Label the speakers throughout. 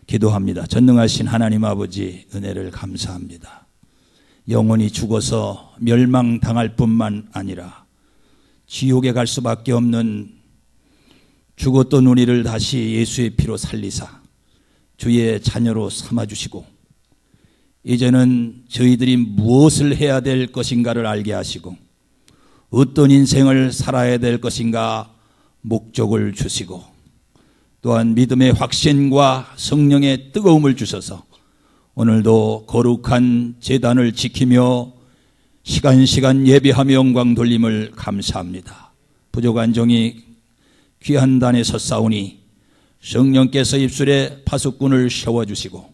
Speaker 1: 기도합니다. 전능하신 하나님 아버지, 은혜를 감사합니다. 영혼이 죽어서 멸망당할 뿐만 아니라 지옥에 갈 수밖에 없는 죽었던 우리를 다시 예수의 피로 살리사 주의 자녀로 삼아주시고, 이제는 저희들이 무엇을 해야 될 것인가를 알게 하시고 어떤 인생을 살아야 될 것인가 목적을 주시고, 또한 믿음의 확신과 성령의 뜨거움을 주셔서 오늘도 거룩한 제단을 지키며 시간 예배하며 영광 돌림을 감사합니다. 부족한 종이 귀한 단에 섰사오니 성령께서 입술에 파수꾼을 세워주시고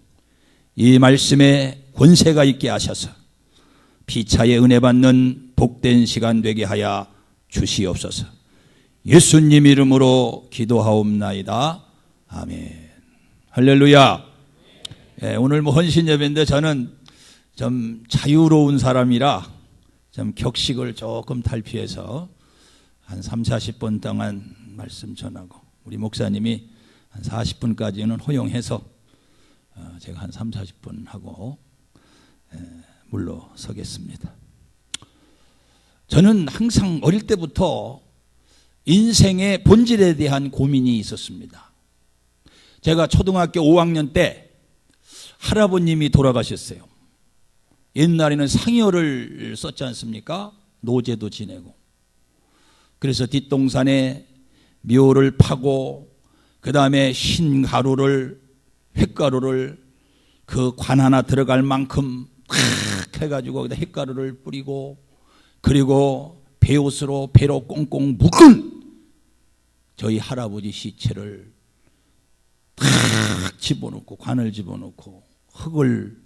Speaker 1: 이 말씀에 권세가 있게 하셔서 피차에 은혜 받는 복된 시간 되게 하여 주시옵소서. 예수님 이름으로 기도하옵나이다. 아멘. 할렐루야. 오늘 헌신 예배인데 저는 좀 자유로운 사람이라 좀 격식을 조금 탈피해서 한 30-40분 동안 말씀 전하고, 우리 목사님이 한 40분까지는 허용해서 제가 한 30-40분 하고 물러서겠습니다. 저는 항상 어릴 때부터 인생의 본질에 대한 고민이 있었습니다. 제가 초등학교 5학년 때 할아버님이 돌아가셨어요. 옛날에는 상여를 썼지 않습니까? 노제도 지내고. 그래서 뒷동산에 묘를 파고 그 다음에 흰가루를, 횟가루를 그 관 하나 들어갈 만큼 탁 해가지고 거기다 횟가루를 뿌리고, 그리고 배옷으로 배로 꽁꽁 묶은 저희 할아버지 시체를 탁 집어넣고, 관을 집어넣고 흙을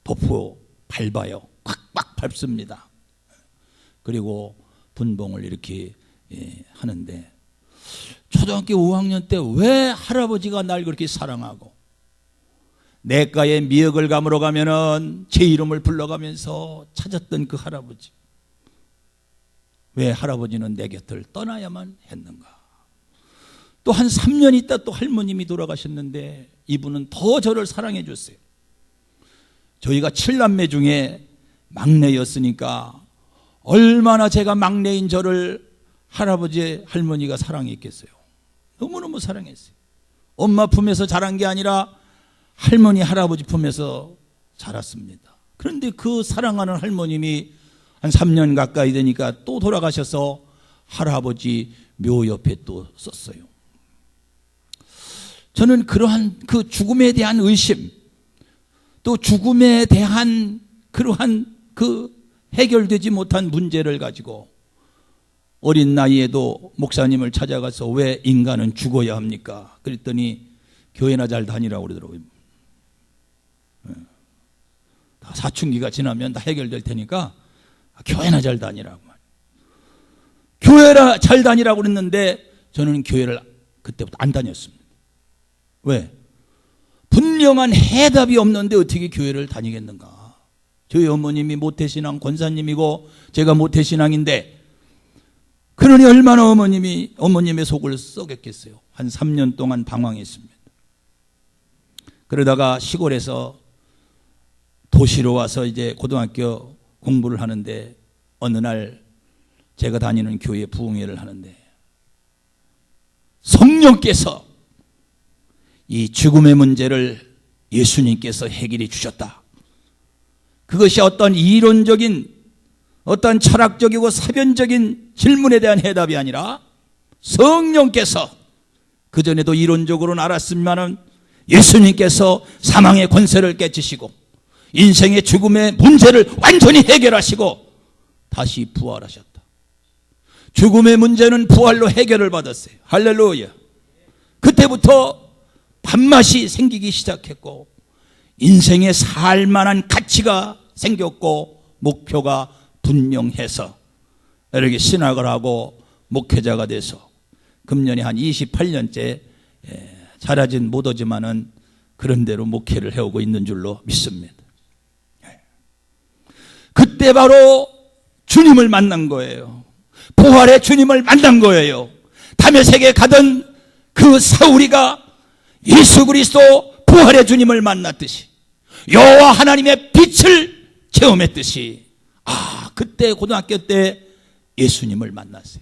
Speaker 1: 덮어 밟아요. 꽉꽉 밟습니다. 그리고 분봉을 이렇게 하는데, 초등학교 5학년 때 왜 할아버지가 날 그렇게 사랑하고 내가에 미역을 감으러 가면은 제 이름을 불러가면서 찾았던 그 할아버지, 왜 할아버지는 내 곁을 떠나야만 했는가? 또 한 3년 있다 또 할머님이 돌아가셨는데 이분은 더 저를 사랑해 줬어요. 저희가 7남매 중에 막내였으니까 얼마나 제가 막내인 저를 할아버지 할머니가 사랑했겠어요. 너무너무 사랑했어요. 엄마 품에서 자란 게 아니라 할머니 할아버지 품에서 자랐습니다. 그런데 그 사랑하는 할머님이 한 3년 가까이 되니까 또 돌아가셔서 할아버지 묘 옆에 또 썼어요. 저는 그러한 그 죽음에 대한 의심, 또 죽음에 대한 그러한 그 해결되지 못한 문제를 가지고 어린 나이에도 목사님을 찾아가서 왜 인간은 죽어야 합니까? 그랬더니 교회나 잘 다니라고 그러더라고요. 다 사춘기가 지나면 다 해결될 테니까 교회나 잘 다니라고. 교회나 잘 다니라고 그랬는데 저는 교회를 그때부터 안 다녔습니다. 왜? 분명한 해답이 없는데 어떻게 교회를 다니겠는가? 저희 어머님이 모태신앙 권사님이고 제가 모태신앙인데, 그러니 얼마나 어머님의 속을 썩였겠어요. 한 3년 동안 방황했습니다. 그러다가 시골에서 도시로 와서 이제 고등학교 공부를 하는데, 어느 날 제가 다니는 교회 부흥회를 하는데 성령께서 이 죽음의 문제를 예수님께서 해결해 주셨다. 그것이 어떤 이론적인, 어떤 철학적이고 사변적인 질문에 대한 해답이 아니라 성령께서, 그전에도 이론적으로는 알았지만은 예수님께서 사망의 권세를 깨치시고 인생의 죽음의 문제를 완전히 해결하시고 다시 부활하셨다. 죽음의 문제는 부활로 해결을 받았어요. 할렐루야. 그때부터 밥맛이 생기기 시작했고 인생에 살 만한 가치가 생겼고 목표가 분명해서 이렇게 신학을 하고 목회자가 돼서 금년에 한 28년째 잘하진 못하지만은 그런 대로 목회를 해오고 있는 줄로 믿습니다. 그때 바로 주님을 만난 거예요. 부활의 주님을 만난 거예요. 다메섹에 가던 그 사울이가 예수 그리스도 부활의 주님을 만났듯이 여호와 하나님의 빛을 체험했듯이 그때 고등학교 때 예수님을 만났어요.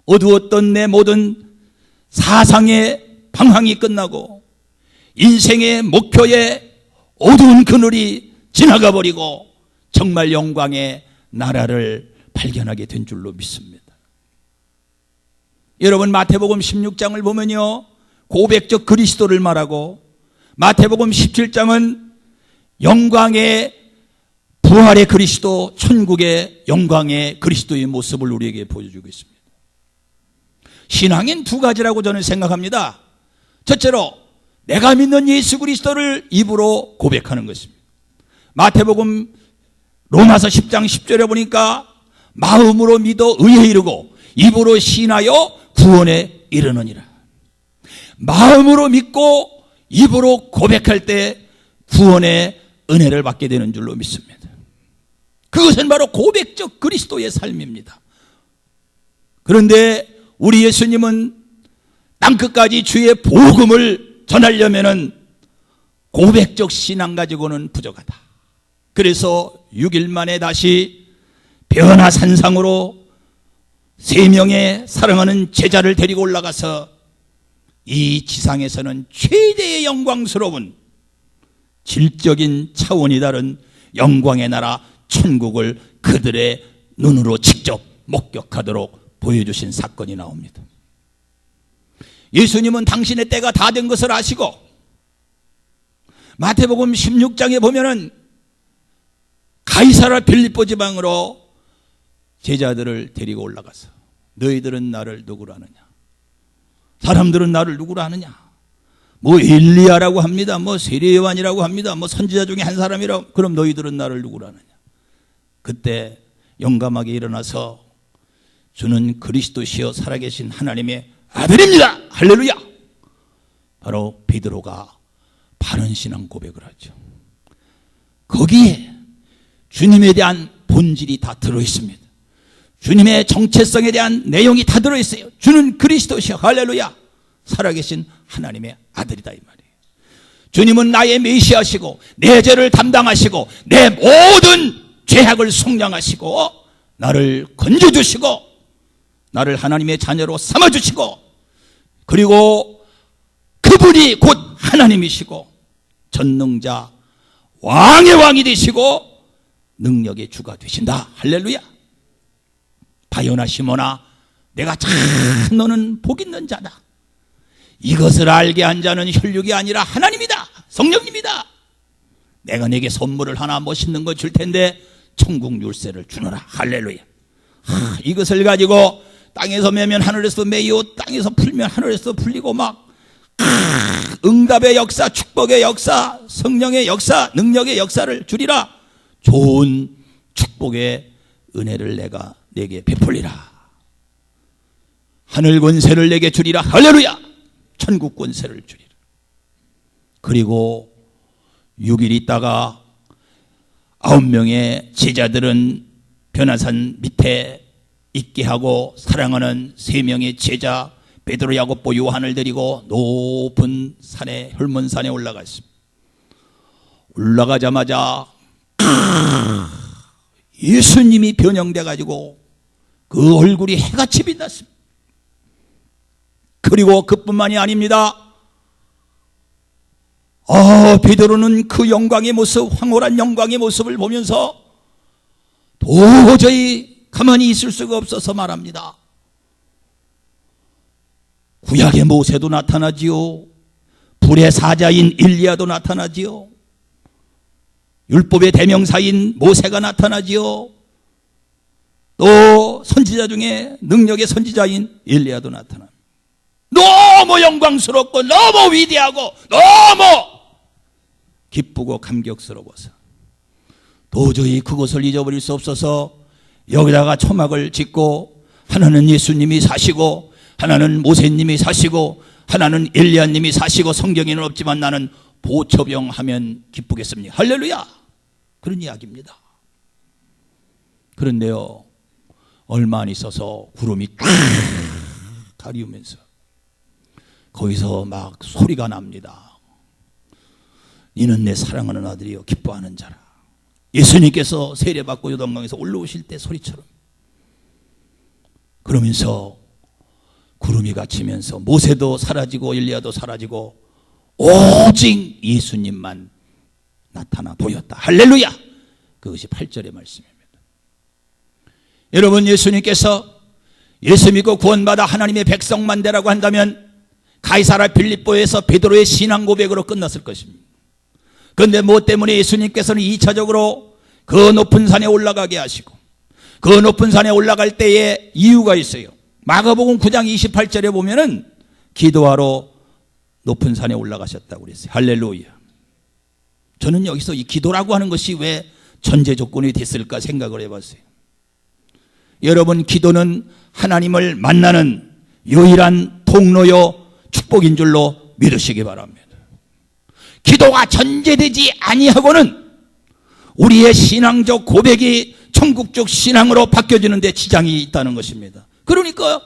Speaker 1: 어두웠던 내 모든 사상의 방황이 끝나고 인생의 목표의 어두운 그늘이 지나가 버리고 정말 영광의 나라를 발견하게 된 줄로 믿습니다. 여러분, 마태복음 16장을 보면요, 고백적 그리스도를 말하고 마태복음 17장은 영광의 부활의 그리스도, 천국의 영광의 그리스도의 모습을 우리에게 보여주고 있습니다. 신앙인 두 가지라고 저는 생각합니다. 첫째로 내가 믿는 예수 그리스도를 입으로 고백하는 것입니다. 마태복음 로마서 10장 10절에 보니까 마음으로 믿어 의에 이르고 입으로 신하여 구원에 이르느니라. 마음으로 믿고 입으로 고백할 때 구원의 은혜를 받게 되는 줄로 믿습니다. 그것은 바로 고백적 그리스도의 삶입니다. 그런데 우리 예수님은 땅끝까지 주의 복음을 전하려면은 고백적 신앙 가지고는 부족하다. 그래서 6일 만에 다시 변화산상으로 3명의 사랑하는 제자를 데리고 올라가서 이 지상에서는 최대의 영광스러운 질적인 차원이 다른 영광의 나라 천국을 그들의 눈으로 직접 목격하도록 보여주신 사건이 나옵니다. 예수님은 당신의 때가 다 된 것을 아시고 마태복음 16장에 보면은 가이사라 빌립보 지방으로 제자들을 데리고 올라가서 너희들은 나를 누구로 아느냐? 사람들은 나를 누구로 아느냐? 뭐 엘리야라고 합니다. 뭐 세례 요한이라고 합니다. 뭐 선지자 중에 한 사람이라고. 그럼 너희들은 나를 누구로 아느냐? 그때 용감하게 일어나서 주는 그리스도시여 살아계신 하나님의 아들입니다. 할렐루야. 바로 베드로가 바른 신앙 고백을 하죠. 거기에 주님에 대한 본질이 다 들어있습니다. 주님의 정체성에 대한 내용이 다 들어있어요. 주는 그리스도시여 할렐루야. 살아계신 하나님의 아들이다 이 말이에요. 주님은 나의 메시아시고 내 죄를 담당하시고 내 모든 죄악을 속량하시고 나를 건져주시고 나를 하나님의 자녀로 삼아주시고 그리고 그분이 곧 하나님이시고 전능자 왕의 왕이 되시고 능력의 주가 되신다. 할렐루야. 바요나 시몬아 내가 참 너는 복 있는 자다. 이것을 알게 한 자는 혈육이 아니라 하나님이다. 성령님이다. 내가 내게 선물을 하나 멋있는 거 줄 텐데 천국 율세를 주노라. 할렐루야. 이것을 가지고 땅에서 매면 하늘에서 매요 땅에서 풀면 하늘에서 풀리고 막 응답의 역사, 축복의 역사, 성령의 역사, 능력의 역사를 주리라. 좋은 축복의 은혜를 내가 내게 베풀리라. 하늘 권세를 내게 주리라. 할렐루야. 천국 권세를 주리라. 그리고 6일 있다가 9명의 제자들은 변화산 밑에 있게 하고 사랑하는 3명의 제자 베드로, 야고보, 요한을 데리고 높은 산에 혈문산에 올라갔습니다. 올라가자마자 예수님이 변형돼 가지고 그 얼굴이 해같이 빛났습니다. 그리고 그뿐만이 아닙니다. 베드로는 그 영광의 모습, 황홀한 영광의 모습을 보면서 도저히 가만히 있을 수가 없어서 말합니다. 구약의 모세도 나타나지요. 불의 사자인 엘리야도 나타나지요. 율법의 대명사인 모세가 나타나지요. 또 선지자 중에 능력의 선지자인 엘리야도 나타납니다. 너무 영광스럽고 너무 위대하고 너무 기쁘고 감격스러워서 도저히 그것을 잊어버릴 수 없어서 여기다가 초막을 짓고 하나는 예수님이 사시고 하나는 모세님이 사시고 하나는 엘리야님이 사시고 성경에는 없지만 나는 보초병 하면 기쁘겠습니다. 할렐루야. 그런 이야기입니다. 그런데요, 얼마 안 있어서 구름이 쫙 가리우면서 거기서 막 소리가 납니다. 이는 내 사랑하는 아들이요 기뻐하는 자라. 예수님께서 세례받고 요단강에서 올라오실 때 소리처럼, 그러면서 구름이 갇히면서 모세도 사라지고 엘리야도 사라지고 오직 예수님만 나타나 보였다. 할렐루야. 그것이 8절의 말씀입니다. 여러분, 예수님께서 예수 믿고 구원받아 하나님의 백성만 되라고 한다면 가이사랴 빌립보에서 베드로의 신앙 고백으로 끝났을 것입니다. 그런데 무엇 때문에 예수님께서는 2차적으로 그 높은 산에 올라가게 하시고, 그 높은 산에 올라갈 때에 이유가 있어요. 마가복음 9장 28절에 보면은 기도하러 높은 산에 올라가셨다고 그랬어요. 할렐루야. 저는 여기서 이 기도라고 하는 것이 왜 전제 조건이 됐을까 생각을 해봤어요. 여러분, 기도는 하나님을 만나는 유일한 통로요 축복인 줄로 믿으시기 바랍니다. 기도가 전제되지 아니하고는 우리의 신앙적 고백이 천국적 신앙으로 바뀌어지는 데 지장이 있다는 것입니다. 그러니까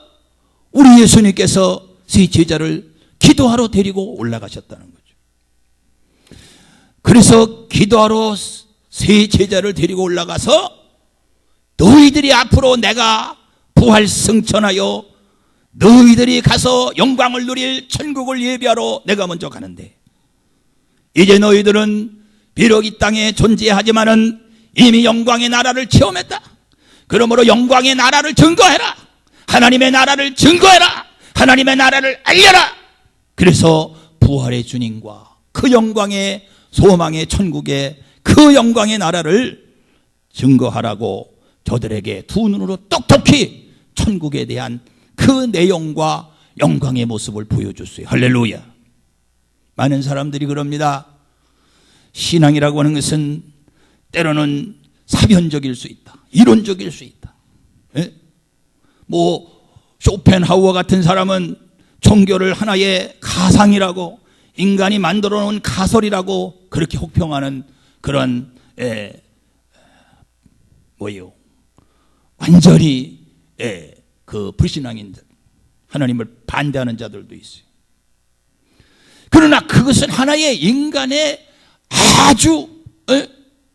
Speaker 1: 우리 예수님께서 세 제자를 기도하러 데리고 올라가셨다는 거죠. 그래서 기도하러 세 제자를 데리고 올라가서 너희들이 앞으로 내가 부활 승천하여 너희들이 가서 영광을 누릴 천국을 예비하러 내가 먼저 가는데, 이제 너희들은 비록 이 땅에 존재하지만은 이미 영광의 나라를 체험했다. 그러므로 영광의 나라를 증거해라. 하나님의 나라를 증거해라. 하나님의 나라를 알려라. 그래서 부활의 주님과 그 영광의 소망의 천국의 그 영광의 나라를 증거하라고 저들에게 두 눈으로 똑똑히 천국에 대한 그 내용과 영광의 모습을 보여줬어요. 할렐루야. 많은 사람들이 그럽니다. 신앙이라고 하는 것은 때로는 사변적일 수 있다. 이론적일 수 있다. 예? 쇼펜하우어 같은 사람은 종교를 하나의 가상이라고, 인간이 만들어 놓은 가설이라고 그렇게 혹평하는 그런 완전히 그 불신앙인들, 하나님을 반대하는 자들도 있어요. 그러나 그것은 하나의 인간의 아주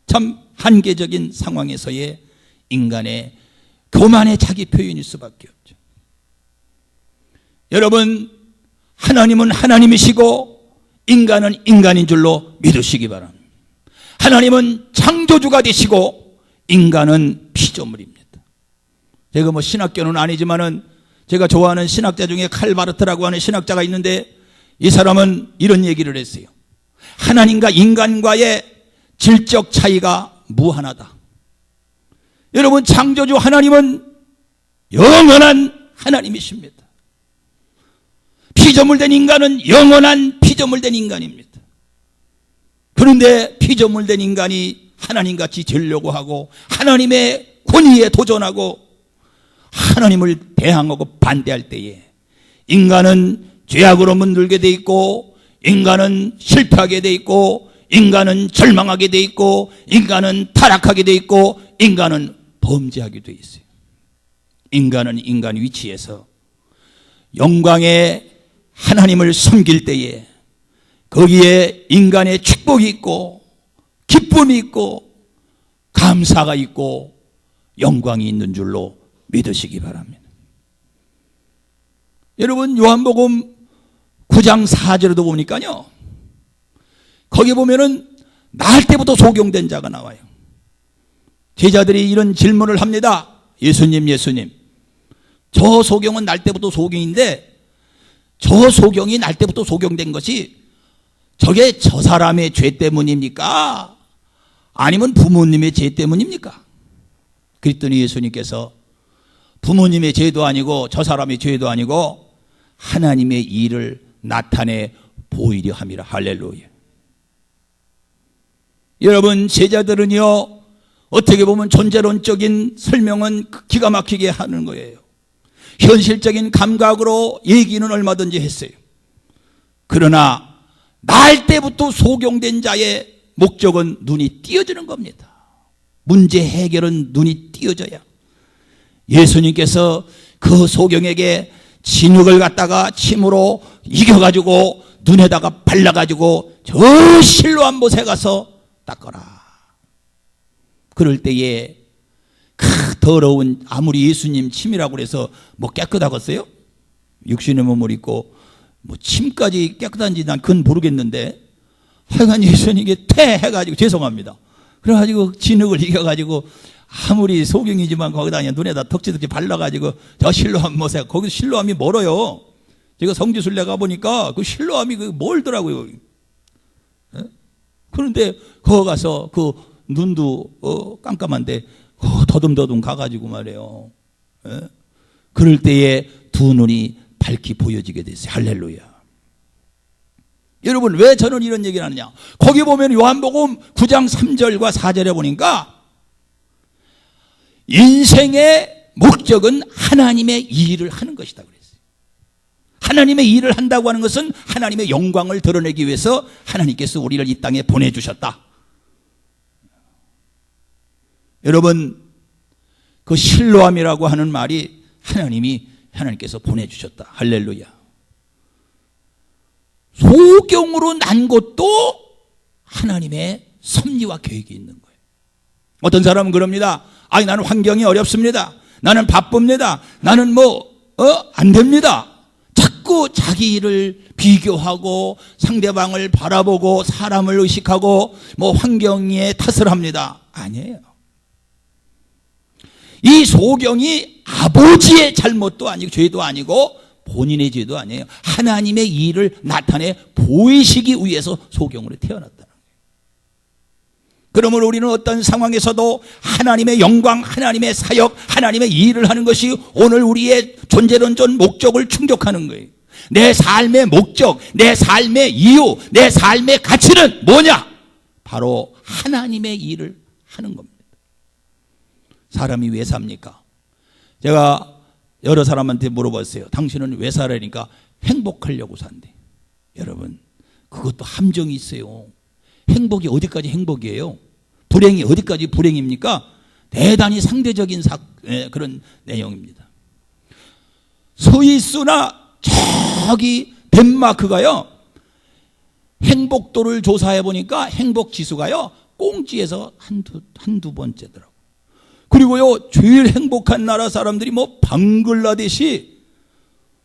Speaker 1: 참 한계적인 상황에서의 인간의 교만의 자기 표현일 수밖에 없죠. 여러분, 하나님은 하나님이시고 인간은 인간인 줄로 믿으시기 바랍니다. 하나님은 창조주가 되시고 인간은 피조물입니다. 제가 신학교는 아니지만은 제가 좋아하는 신학자 중에 칼바르트라고 하는 신학자가 있는데, 이 사람은 이런 얘기를 했어요. 하나님과 인간과의 질적 차이가 무한하다. 여러분, 창조주 하나님은 영원한 하나님이십니다. 피조물된 인간은 영원한 피조물된 인간입니다. 그런데 피조물된 인간이 하나님같이 되려고 하고 하나님의 권위에 도전하고 하나님을 대항하고 반대할 때에 인간은 죄악으로 문들게 돼 있고, 인간은 실패하게 돼 있고, 인간은 절망하게 돼 있고, 인간은 타락하게 돼 있고, 인간은 범죄하게 돼 있어요. 인간은 인간 위치에서 영광의 하나님을 섬길 때에 거기에 인간의 축복이 있고 기쁨이 있고 감사가 있고 영광이 있는 줄로 믿으시기 바랍니다. 여러분, 요한복음 9장 4절에도 보니까요, 거기 보면은 날 때부터 소경된 자가 나와요. 제자들이 이런 질문을 합니다. 예수님, 저 소경은 날 때부터 소경인데 저 소경이 날 때부터 소경된 것이 저게 저 사람의 죄 때문입니까? 아니면 부모님의 죄 때문입니까? 그랬더니 예수님께서 부모님의 죄도 아니고 저 사람의 죄도 아니고 하나님의 일을 나타내 보이려 함이라. 할렐루야. 여러분, 제자들은요, 어떻게 보면 존재론적인 설명은 기가 막히게 하는 거예요. 현실적인 감각으로 얘기는 얼마든지 했어요. 그러나 날 때부터 소경된 자의 목적은 눈이 띄어지는 겁니다. 문제 해결은 눈이 띄어져야. 예수님께서 그 소경에게 진흙을 갖다가 침으로 이겨가지고 눈에다가 발라가지고 저 실로암 못에 가서 닦아라. 그럴 때에 그 더러운, 아무리 예수님 침이라고 그래서 뭐 깨끗하겠어요? 육신의 몸을 입고 뭐 침까지 깨끗한지 난 그건 모르겠는데, 하여간 예수님에게 해가지고, 죄송합니다, 그래가지고 진흙을 이겨가지고 아무리 소경이지만 거기다 그냥 눈에다 덕지덕지 발라가지고 저 실로암 못에, 거기서 실로암이 멀어요. 제가 성지순례 가보니까 그 실로암이 그 멀더라고요. 그런데 거기 가서 그 눈도 깜깜한데 더듬더듬 가가지고 말이에요. 그럴 때에 두 눈이 밝히 보여지게 됐어요. 할렐루야. 여러분, 왜 저는 이런 얘기를 하느냐? 거기 보면 요한복음 9장 3절과 4절에 보니까 인생의 목적은 하나님의 일을 하는 것이다 그랬어요. 하나님의 일을 한다고 하는 것은 하나님의 영광을 드러내기 위해서 하나님께서 우리를 이 땅에 보내주셨다. 여러분, 그 실로암이라고 하는 말이 하나님께서 보내주셨다. 할렐루야. 소경으로 난 것도 하나님의 섭리와 계획이 있는 거예요. 어떤 사람은 그럽니다. 아니, 나는 환경이 어렵습니다. 나는 바쁩니다. 나는 안 됩니다. 자꾸 자기 일을 비교하고 상대방을 바라보고 사람을 의식하고 환경에 탓을 합니다. 아니에요. 이 소경이 아버지의 잘못도 아니고 죄도 아니고 본인의 죄도 아니에요. 하나님의 일을 나타내 보이시기 위해서 소경으로 태어났다는 거예요. 그러므로 우리는 어떤 상황에서도 하나님의 영광, 하나님의 사역, 하나님의 일을 하는 것이 오늘 우리의 존재론전 목적을 충족하는 거예요. 내 삶의 목적, 내 삶의 이유, 내 삶의 가치는 뭐냐? 바로 하나님의 일을 하는 겁니다. 사람이 왜 삽니까? 제가 여러 사람한테 물어봤어요. 당신은 왜 살아니까 행복하려고 산대. 여러분, 그것도 함정이 있어요. 행복이 어디까지 행복이에요? 불행이 어디까지 불행입니까? 대단히 상대적인 그런 내용입니다. 스위스나 저기 덴마크가요, 행복도를 조사해 보니까 행복 지수가요 꽁지에서 한두 번째더라고요. 그리고요, 제일 행복한 나라 사람들이 방글라데시,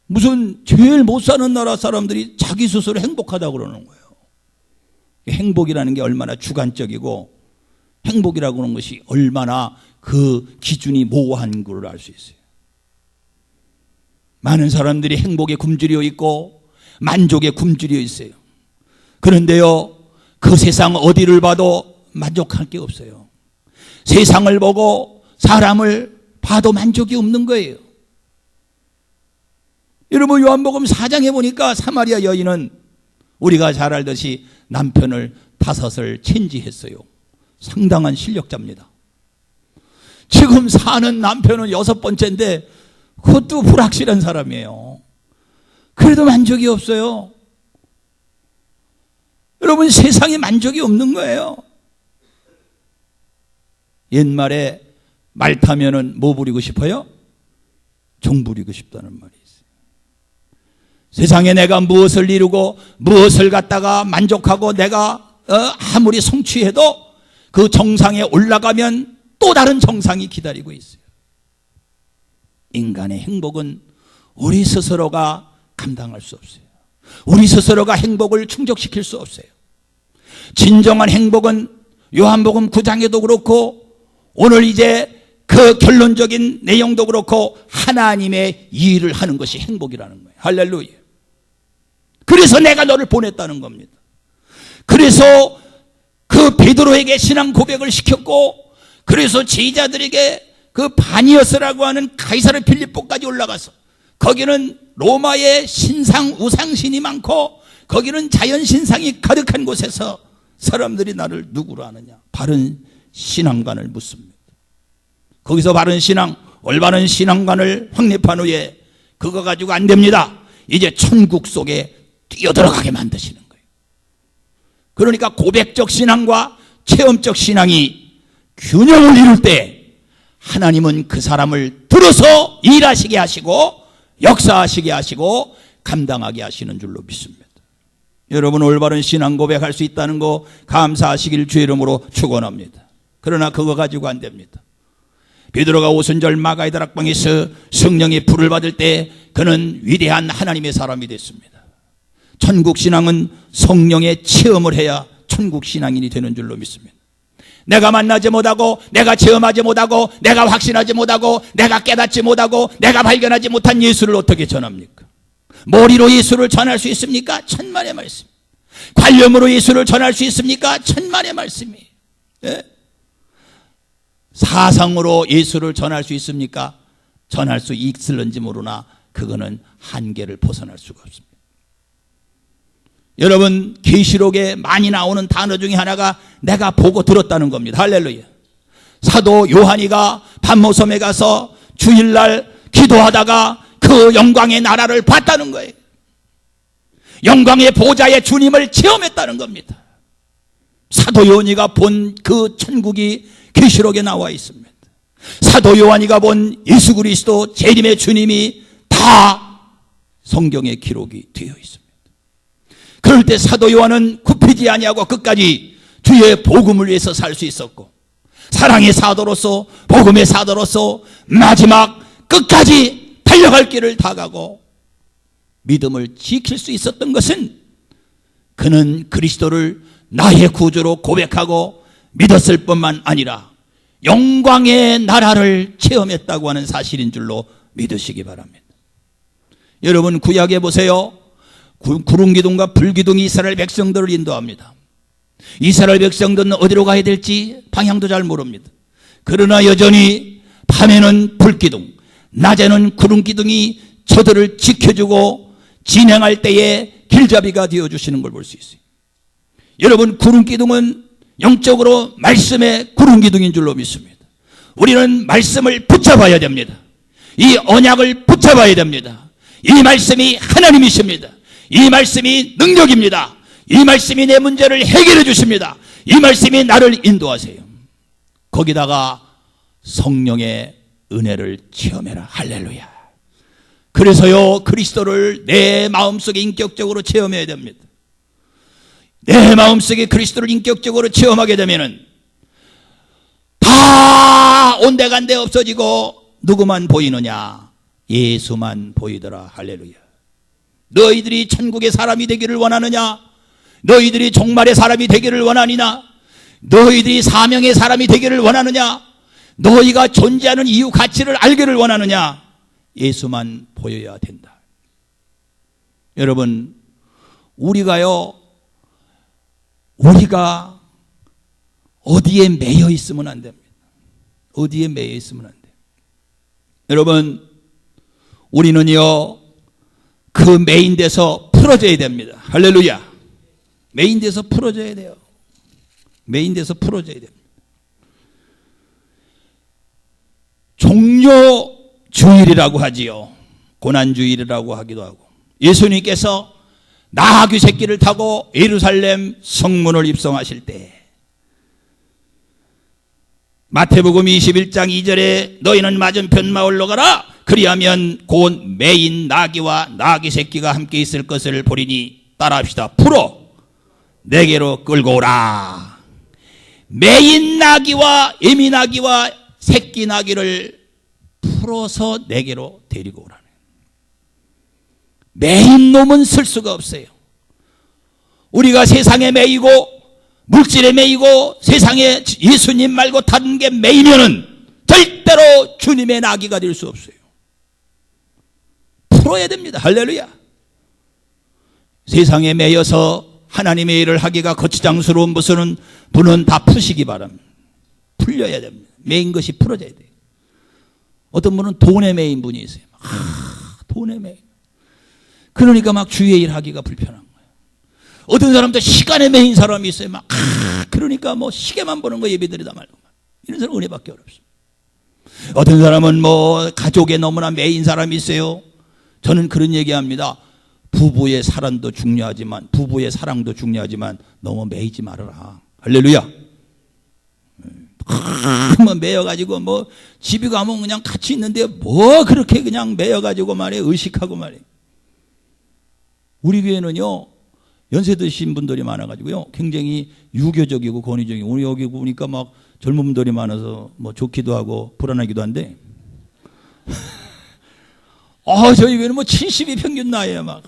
Speaker 1: 무슨 제일 못 사는 나라 사람들이 자기 스스로 행복하다고 그러는 거예요. 행복이라는 게 얼마나 주관적이고 행복이라고 하는 것이 얼마나 그 기준이 모호한 걸 알 수 있어요. 많은 사람들이 행복에 굶주려 있고 만족에 굶주려 있어요. 그런데요, 그 세상 어디를 봐도 만족할 게 없어요. 세상을 보고 사람을 봐도 만족이 없는 거예요. 여러분, 요한복음 4장에 보니까 사마리아 여인은 우리가 잘 알듯이 남편을 5을 체인지했어요. 상당한 실력자입니다. 지금 사는 남편은 6번째인데 그것도 불확실한 사람이에요. 그래도 만족이 없어요. 여러분, 세상에 만족이 없는 거예요. 옛말에 말 타면은 뭐 부리고 싶어요? 종 부리고 싶다는 말이 있어요. 세상에 내가 무엇을 이루고 무엇을 갖다가 만족하고 내가 아무리 성취해도 그 정상에 올라가면 또 다른 정상이 기다리고 있어요. 인간의 행복은 우리 스스로가 감당할 수 없어요. 우리 스스로가 행복을 충족시킬 수 없어요. 진정한 행복은 요한복음 9장에도 그렇고 오늘 이제 그 결론적인 내용도 그렇고 하나님의 일을 하는 것이 행복이라는 거예요. 할렐루야. 그래서 내가 너를 보냈다는 겁니다. 그래서 그 베드로에게 신앙 고백을 시켰고, 그래서 제자들에게 그 바니어스라고 하는 가이사르 필리포까지 올라가서 거기는 로마의 신상 우상신이 많고 거기는 자연신상이 가득한 곳에서 사람들이 나를 누구로 아느냐, 바른 신앙관을 묻습니다. 거기서 바른 신앙, 올바른 신앙관을 확립한 후에 그거 가지고 안 됩니다. 이제 천국 속에 뛰어들어가게 만드시는 거예요. 그러니까 고백적 신앙과 체험적 신앙이 균형을 이룰 때 하나님은 그 사람을 들어서 일하시게 하시고 역사하시게 하시고 감당하게 하시는 줄로 믿습니다. 여러분 올바른 신앙 고백할 수 있다는 거 감사하시길 주의 이름으로 축원합니다. 그러나 그거 가지고 안 됩니다. 베드로가 오순절 마가의 다락방에서 성령의 불을 받을 때 그는 위대한 하나님의 사람이 됐습니다. 천국 신앙은 성령의 체험을 해야 천국 신앙인이 되는 줄로 믿습니다. 내가 만나지 못하고, 내가 체험하지 못하고, 내가 확신하지 못하고, 내가 깨닫지 못하고, 내가 발견하지 못한 예수를 어떻게 전합니까? 머리로 예수를 전할 수 있습니까? 천만의 말씀. 관념으로 예수를 전할 수 있습니까? 천만의 말씀이. 예? 사상으로 예수를 전할 수 있습니까? 전할 수 있을는지 모르나 그거는 한계를 벗어날 수가 없습니다. 여러분 계시록에 많이 나오는 단어 중에 하나가 내가 보고 들었다는 겁니다. 할렐루야. 사도 요한이가 patmos섬에 가서 주일날 기도하다가 그 영광의 나라를 봤다는 거예요. 영광의 보좌의 주님을 체험했다는 겁니다. 사도 요한이가 본 그 천국이 계시록에 나와 있습니다. 사도 요한이가 본 예수 그리스도 재림의 주님이 다 성경에 기록이 되어 있습니다. 그럴 때 사도 요한은 굽히지 아니하고 끝까지 주의 복음을 위해서 살 수 있었고, 사랑의 사도로서, 복음의 사도로서 마지막 끝까지 달려갈 길을 다 가고 믿음을 지킬 수 있었던 것은 그는 그리스도를 나의 구주로 고백하고 믿었을 뿐만 아니라 영광의 나라를 체험했다고 하는 사실인 줄로 믿으시기 바랍니다. 여러분 구약에 보세요. 구름기둥과 불기둥이 이스라엘 백성들을 인도합니다. 이스라엘 백성들은 어디로 가야 될지 방향도 잘 모릅니다. 그러나 여전히 밤에는 불기둥, 낮에는 구름기둥이 저들을 지켜주고 진행할 때에 길잡이가 되어주시는 걸 볼 수 있어요. 여러분 구름기둥은 영적으로 말씀의 구름기둥인 줄로 믿습니다. 우리는 말씀을 붙잡아야 됩니다. 이 언약을 붙잡아야 됩니다. 이 말씀이 하나님이십니다. 이 말씀이 능력입니다. 이 말씀이 내 문제를 해결해 주십니다. 이 말씀이 나를 인도하세요. 거기다가 성령의 은혜를 체험해라. 할렐루야. 그래서요 그리스도를 내 마음속에 인격적으로 체험해야 됩니다. 내 마음속에 그리스도를 인격적으로 체험하게 되면은 다 온데간데 없어지고 누구만 보이느냐? 예수만 보이더라. 할렐루야. 너희들이 천국의 사람이 되기를 원하느냐? 너희들이 종말의 사람이 되기를 원하느냐? 너희들이 사명의 사람이 되기를 원하느냐? 너희가 존재하는 이유 가치를 알기를 원하느냐? 예수만 보여야 된다. 여러분 우리가 어디에 매여 있으면 안 됩니다. 어디에 매여 있으면 안 돼요. 여러분 우리는요 그 매인 데서 풀어져야 됩니다. 할렐루야. 매인 데서 풀어져야 돼요. 매인 데서 풀어져야 됩니다. 종료주일이라고 하지요. 고난주일이라고 하기도 하고, 예수님께서 나귀 새끼를 타고 예루살렘 성문을 입성하실 때 마태복음 21장 2절에 너희는 맞은편 마을로 가라. 그리하면 곧 매인 나귀와 나귀 새끼가 함께 있을 것을 보리니 따라합시다. 풀어 내게로 끌고 오라. 매인 나귀와 예미 나귀와 새끼 나귀를 풀어서 내게로 데리고 오라는. 매인 놈은 쓸 수가 없어요. 우리가 세상에 매이고 물질에 매이고 세상에 예수님 말고 다른 게 매이면은 절대로 주님의 나귀가 될 수 없어요. 풀어야 됩니다. 할렐루야. 세상에 매여서 하나님의 일을 하기가 거추장스러운 분은 다 푸시기 바랍니다. 풀려야 됩니다. 매인 것이 풀어져야 돼요. 어떤 분은 돈에 매인 분이 있어요. 돈에 매인. 그러니까 막 주의 일 하기가 불편한 거예요. 어떤 사람도 시간에 매인 사람이 있어요. 그러니까 뭐 시계만 보는 거 예배드리다 말고. 이런 사람 은혜밖에 어렵습니다. 어떤 사람은 뭐 가족에 너무나 매인 사람이 있어요. 저는 그런 얘기합니다. 부부의 사랑도 중요하지만 너무 매이지 말아라. 할렐루야. 뭐 매여가지고 뭐 집에 가면 그냥 같이 있는데 뭐 그렇게 그냥 매여가지고 말이에요. 의식하고 말이에요. 우리 교회는요 연세 드신 분들이 많아가지고요. 굉장히 유교적이고 권위적이고, 우리 여기 보니까 막 젊은 분들이 많아서 뭐 좋기도 하고 불안하기도 한데, 저희 교회는 뭐 70이 평균 나이에요. 막,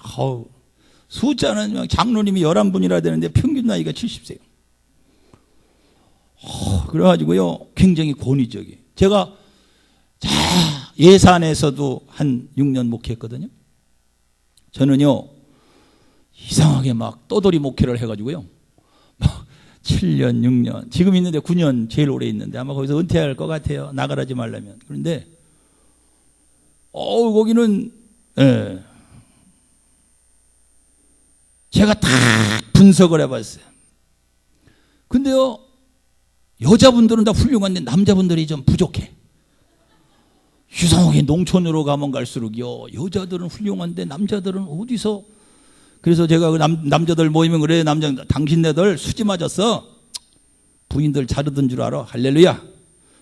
Speaker 1: 숫자는 막 장로님이 11분이라 되는데 평균 나이가 70세요. 그래가지고요. 굉장히 권위적이에요. 제가 예산에서도 한 6년 목회했거든요. 저는요, 이상하게 막 떠돌이 목회를 해가지고요. 막 7년, 6년, 지금 있는데 9년 제일 오래 있는데 아마 거기서 은퇴할 것 같아요. 나가라지 말라면. 그런데, 거기는, 제가 다 분석을 해봤어요. 근데요, 여자분들은 다 훌륭한데 남자분들이 좀 부족해. 이상하게 농촌으로 가면 갈수록요, 여자들은 훌륭한데 남자들은 어디서. 그래서 제가 그 남자들 모이면 그래, 당신네들 수지 맞았어. 부인들 자르던 줄 알아. 할렐루야.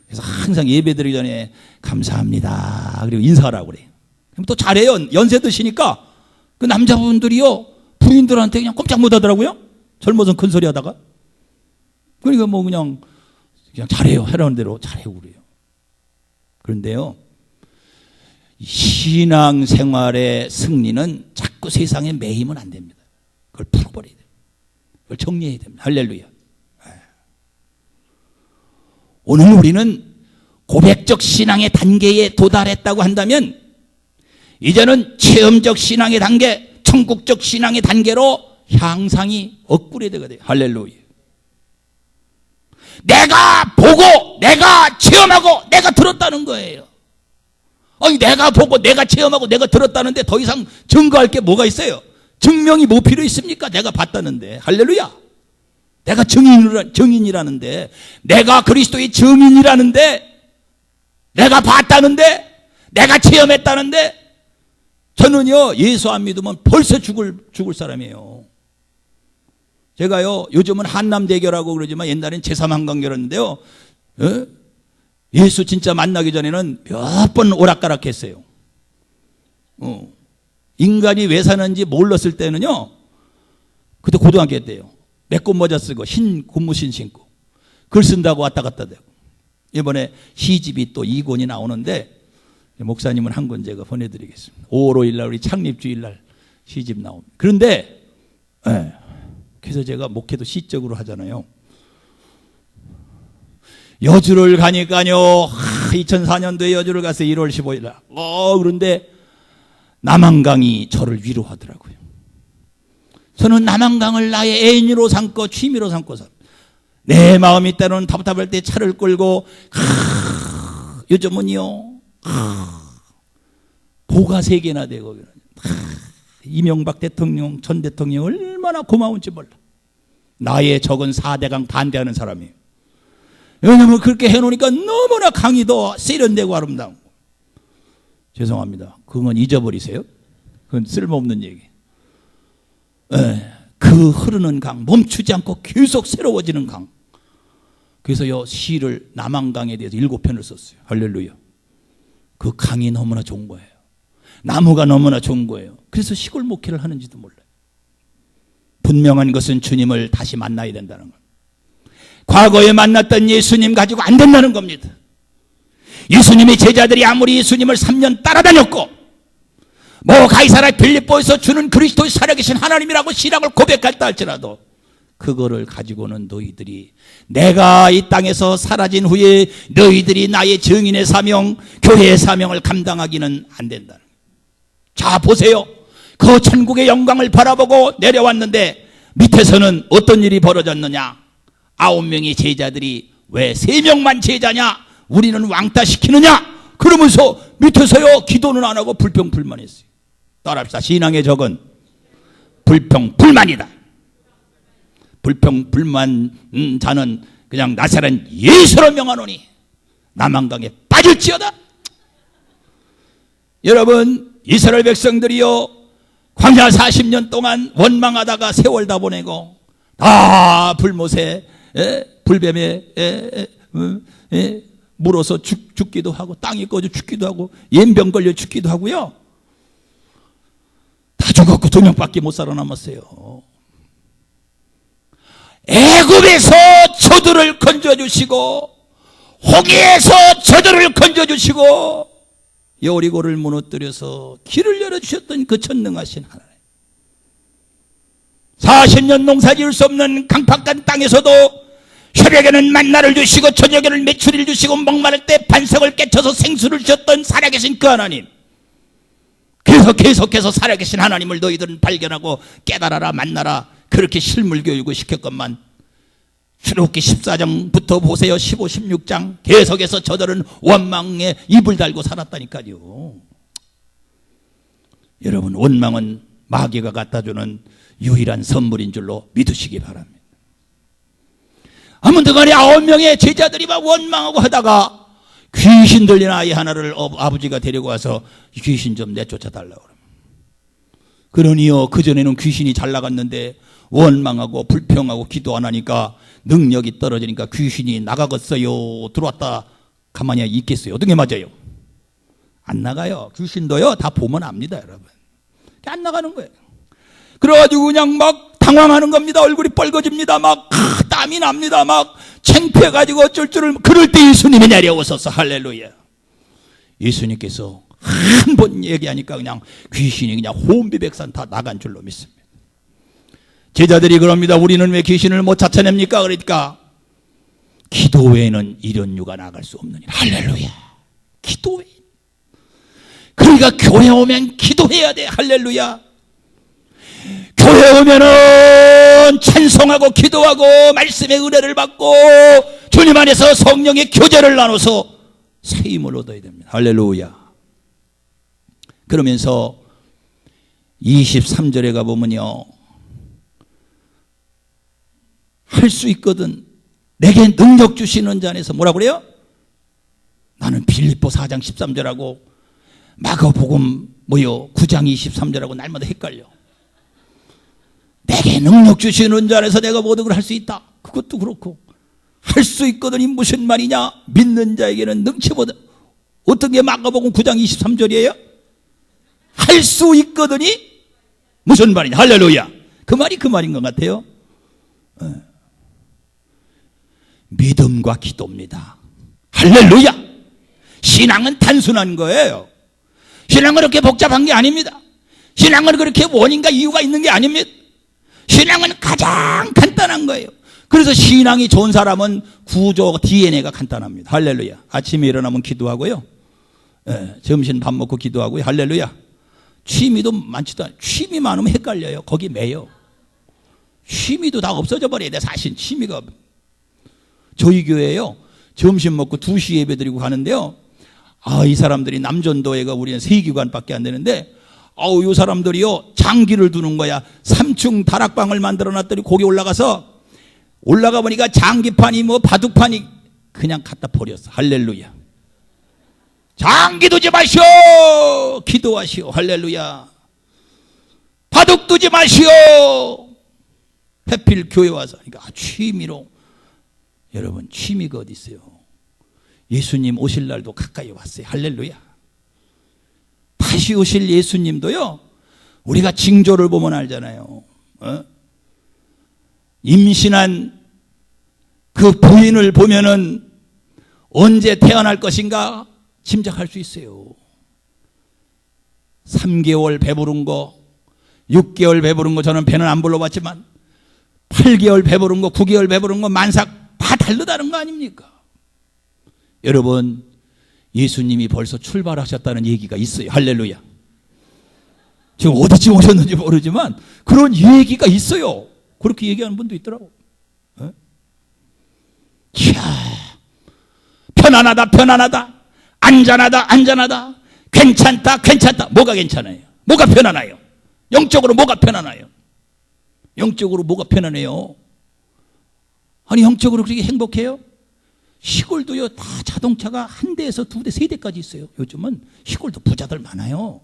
Speaker 1: 그래서 항상 예배 드리기 전에 감사합니다. 그리고 인사하라고 그래요. 그럼 또 잘해요. 연세 드시니까 그 남자분들이요, 부인들한테 그냥 꼼짝 못 하더라고요. 젊어서 큰 소리 하다가. 그러니까 뭐 그냥 잘해요. 하라는 대로 잘해요. 그래요. 그런데요, 신앙생활의 승리는 자꾸 세상에 매이면 안 됩니다. 그걸 풀어버려야 돼요. 그걸 정리해야 됩니다. 할렐루야. 오늘 우리는 고백적 신앙의 단계에 도달했다고 한다면 이제는 체험적 신앙의 단계, 천국적 신앙의 단계로 향상이 업그레이드가 돼요. 할렐루야. 내가 보고 내가 체험하고 내가 들었다는 거예요. 아니, 내가 보고 내가 체험하고 내가 들었다는데 더 이상 증거할 게 뭐가 있어요? 증명이 뭐 필요 있습니까? 내가 봤다는데. 할렐루야. 내가 증인이라는데, 내가 그리스도의 증인이라는데, 내가 봤다는데, 내가 체험했다는데, 저는요, 예수 안 믿으면 벌써 죽을 사람이에요. 제가요, 요즘은 한남대교라고 그러지만 옛날엔 제3한강교였는데요, 예수 진짜 만나기 전에는 몇 번 오락가락했어요. 인간이 왜 사는지 몰랐을 때는요, 그때 고등학교 때요, 메꽃 모자 쓰고 흰 고무신 신고 글 쓴다고 왔다 갔다 되고, 이번에 시집이 또 2권이 나오는데 목사님은 한 권 제가 보내드리겠습니다. 5월 5일 날 우리 창립주일날 시집 나옵니다. 그런데 그래서 제가 목회도 시적으로 하잖아요. 여주를 가니까요, 2004년도에 여주를 가서 1월 15일 날, 그런데 남한강이 저를 위로하더라고요. 저는 남한강을 나의 애인으로 삼고 취미로 삼고 내 마음이 때로는 답답할 때 차를 끌고, 요즘은요, 보가 3개나 되고, 이명박 대통령, 전 대통령 얼마나 고마운지 몰라. 나의 적은 4대강 반대하는 사람이에요. 왜냐하면 그렇게 해놓으니까 너무나 강이 더 세련되고 아름다운 거. 죄송합니다. 그건 잊어버리세요. 그건 쓸모없는 얘기. 그 흐르는 강, 멈추지 않고 계속 새로워지는 강. 그래서요, 시를 남한강에 대해서 7편을 썼어요. 할렐루야. 그 강이 너무나 좋은 거예요. 나무가 너무나 좋은 거예요. 그래서 시골 목회를 하는지도 몰라요. 분명한 것은 주님을 다시 만나야 된다는 것. 과거에 만났던 예수님 가지고 안 된다는 겁니다. 예수님의 제자들이 아무리 예수님을 3년 따라다녔고, 가이사라 빌립보에서 주는 그리스도의 살아계신 하나님이라고 신앙을 고백했다 할지라도, 그거를 가지고는 너희들이, 내가 이 땅에서 사라진 후에 너희들이 나의 증인의 사명, 교회의 사명을 감당하기는 안 된다는 거예요. 자, 보세요. 그 천국의 영광을 바라보고 내려왔는데 밑에서는 어떤 일이 벌어졌느냐? 9명의 제자들이 왜 3명만 제자냐? 우리는 왕따 시키느냐? 그러면서 밑에서요, 기도는 안 하고 불평불만했어요. 따라합시다. 신앙의 적은 불평불만이다. 불평불만 자는 그냥 나사렛 예수로 명하노니 남한강에 빠질지어다. 여러분, 이스라엘 백성들이요, 광야 40년 동안 원망하다가 세월 다 보내고, 다 불못에, 불뱀에 물어서 죽기도 하고, 땅이 꺼져 죽기도 하고, 연병 걸려 죽기도 하고요. 다 죽었고 2명밖에 못 살아남았어요. 애굽에서 저들을 건져주시고 홍해에서 저들을 건져주시고 여리고를 무너뜨려서 길을 열어주셨던 그 전능하신 하나님, 40년 농사 지을 수 없는 강팍한 땅에서도 새벽에는 만나를 주시고 저녁에는 메추리를 주시고 목마를 때 반석을 깨쳐서 생수를 주셨던 살아계신 그 하나님, 그래서 계속해서 살아계신 하나님을 너희들은 발견하고 깨달아라 만나라 그렇게 실물 교육을 시켰건만 출애굽기 14장부터 보세요. 15, 16장 계속해서 저들은 원망에 입을 달고 살았다니까요. 여러분, 원망은 마귀가 갖다주는 유일한 선물인 줄로 믿으시기 바랍니다. 아무튼 간에 9명의 제자들이 막 원망하고 하다가 귀신 들린 아이 하나를 아버지가 데리고 와서 귀신 좀 내쫓아달라고 그럽니다. 그러니요, 그전에는 귀신이 잘 나갔는데 원망하고 불평하고 기도 안 하니까 능력이 떨어지니까 귀신이 나가겠어요. 들어왔다 가만히 있겠어요? 어떤 게 맞아요? 안 나가요. 귀신도요 다 보면 압니다, 여러분. 안 나가는 거예요. 그래가지고 그냥 막 당황하는 겁니다. 얼굴이 뻘거집니다. 막 땀이 납니다. 막 창피해가지고 어쩔 줄을. 그럴 때 예수님이 내려오셔서 할렐루야. 예수님께서 한 번 얘기하니까 그냥 귀신이 그냥 혼비백산 다 나간 줄로 믿습니다. 제자들이 그럽니다. 우리는 왜 귀신을 못 쫓아냅니까? 그러니까 기도 외에는 이런 유가 나갈 수 없느니라. 할렐루야. 기도 외에. 그러니까 교회 오면 기도해야 돼. 할렐루야. 교회 오면은 찬송하고 기도하고 말씀의 은혜를 받고 주님 안에서 성령의 교제를 나눠서 새 힘을 얻어야 됩니다. 할렐루야. 그러면서 23절에 가보면요, 할 수 있거든 내게 능력 주시는 자 안에서 뭐라고 그래요? 나는 빌립보 4장 13절하고 마가복음 9장 23절하고 날마다 헷갈려. 내게 능력 주시는 자 안에서 내가 모든 걸 할 수 있다. 그것도 그렇고 할 수 있거든이 무슨 말이냐? 믿는 자에게는 능치보다 어떤 게 마가복음 9장 23절이에요? 할 수 있거든이 무슨 말이냐? 할렐루야. 그 말이 그 말인 것 같아요. 믿음과 기도입니다. 할렐루야. 신앙은 단순한 거예요. 신앙은 그렇게 복잡한 게 아닙니다. 신앙은 그렇게 원인과 이유가 있는 게 아닙니다. 신앙은 가장 간단한 거예요. 그래서 신앙이 좋은 사람은 구조 DNA가 간단합니다. 할렐루야. 아침에 일어나면 기도하고요, 점심 밥 먹고 기도하고요. 할렐루야. 취미도 많지도 않아요. 취미 많으면 헷갈려요. 거기 매요. 취미도 다 없어져 버려야 돼. 사실 취미가. 저희 교회에요, 점심 먹고 2시 예배 드리고 가는데요, 이 사람들이 남전도회가 우리는 3기관밖에 안 되는데 이 사람들이요 장기를 두는 거야. 3층 다락방을 만들어 놨더니 거기 올라가 보니까 장기판이 바둑판이 그냥 갖다 버렸어. 할렐루야. 장기 두지 마시오. 기도하시오. 할렐루야. 바둑 두지 마시오. 해필 교회 와서. 그러니까 취미로. 여러분, 취미가 어디 있어요? 예수님 오실 날도 가까이 왔어요. 할렐루야. 다시 오실 예수님도요, 우리가 징조를 보면 알잖아요. 임신한 그 부인을 보면은 언제 태어날 것인가 짐작할 수 있어요. 3개월 배부른 거, 6개월 배부른 거, 저는 배는 안 불러봤지만 8개월 배부른 거, 9개월 배부른 거, 만삭 다 다르다는 거 아닙니까? 여러분, 예수님이 벌써 출발하셨다는 얘기가 있어요. 할렐루야. 지금 어디쯤 오셨는지 모르지만 그런 얘기가 있어요. 그렇게 얘기하는 분도 있더라고. 편안하다, 편안하다. 안전하다, 안전하다. 괜찮다, 괜찮다. 뭐가 괜찮아요? 뭐가 편안해요? 영적으로 뭐가 편안해요? 영적으로 뭐가 편안해요? 아니, 영적으로 그렇게 행복해요? 시골도요, 다 자동차가 1대에서 2대, 3대까지 있어요. 요즘은 시골도 부자들 많아요.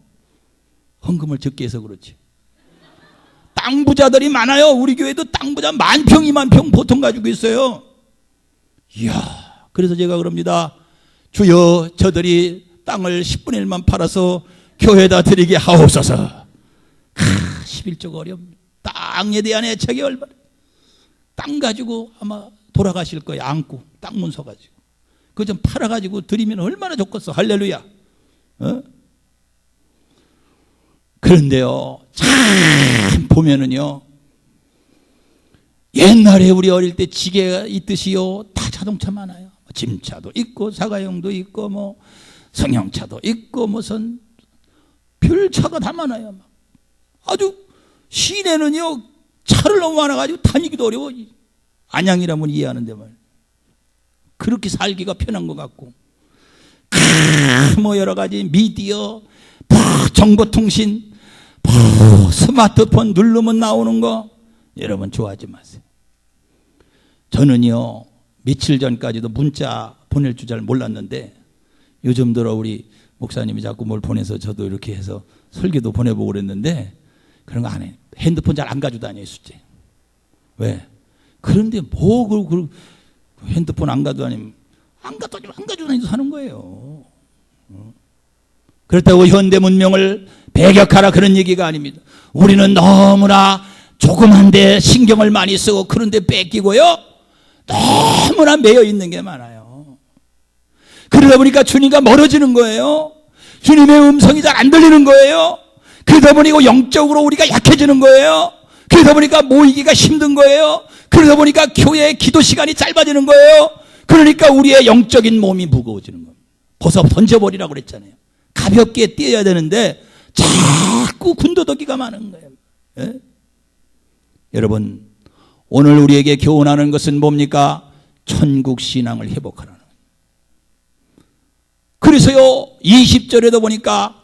Speaker 1: 헌금을 적게 해서 그렇지. 땅 부자들이 많아요. 우리 교회도 땅 부자 10,000평, 20,000평 보통 가지고 있어요. 이야, 그래서 제가 그럽니다. 주여, 저들이 땅을 10분의 1만 팔아서 교회에다 드리게 하옵소서. 11조가 어렵니다. 땅에 대한 애착이 얼마나. 땅 가지고 아마 돌아가실 거예요. 안고 땅 문서 가지고 그거 좀 팔아가지고 드리면 얼마나 좋겠어. 할렐루야. 그런데요, 참 보면은요, 옛날에 우리 어릴 때 지게가 있듯이요, 다 자동차 많아요. 짐차도 있고 자가용도 있고 뭐 승용차도 있고 무슨 별차가 다 많아요. 아주 시내는요 차를 너무 많아가지고 다니기도 어려워. 안양이라면 이해하는데 말. 그렇게 살기가 편한 것 같고, 뭐 여러 가지 미디어, 정보통신, 스마트폰 누르면 나오는 거, 여러분 좋아하지 마세요. 저는요 며칠 전까지도 문자 보낼 줄 잘 몰랐는데 요즘 들어 우리 목사님이 자꾸 뭘 보내서 저도 이렇게 해서 설교도 보내보고 그랬는데 그런 거 안 해요. 핸드폰 잘 안 가지고 다녀요, 숫자. 왜? 그런데 뭐 그 핸드폰 안 가지고 다니면 안 가지고 다니면서 사는 거예요. 그렇다고 현대 문명을 배격하라 그런 얘기가 아닙니다. 우리는 너무나 조그만데 신경을 많이 쓰고 그런데 뺏기고요, 너무나 매여 있는 게 많아요. 그러다 보니까 주님과 멀어지는 거예요. 주님의 음성이 잘 안 들리는 거예요. 그러다 보니까 영적으로 우리가 약해지는 거예요. 그러다 보니까 모이기가 힘든 거예요. 그러다 보니까 교회의 기도 시간이 짧아지는 거예요. 그러니까 우리의 영적인 몸이 무거워지는 겁니다. 벗어 던져버리라고 그랬잖아요. 가볍게 뛰어야 되는데 자꾸 군더더기가 많은 거예요. 예? 여러분, 오늘 우리에게 교훈하는 것은 뭡니까? 천국 신앙을 회복하라는 거예요. 그래서요 20절에도 보니까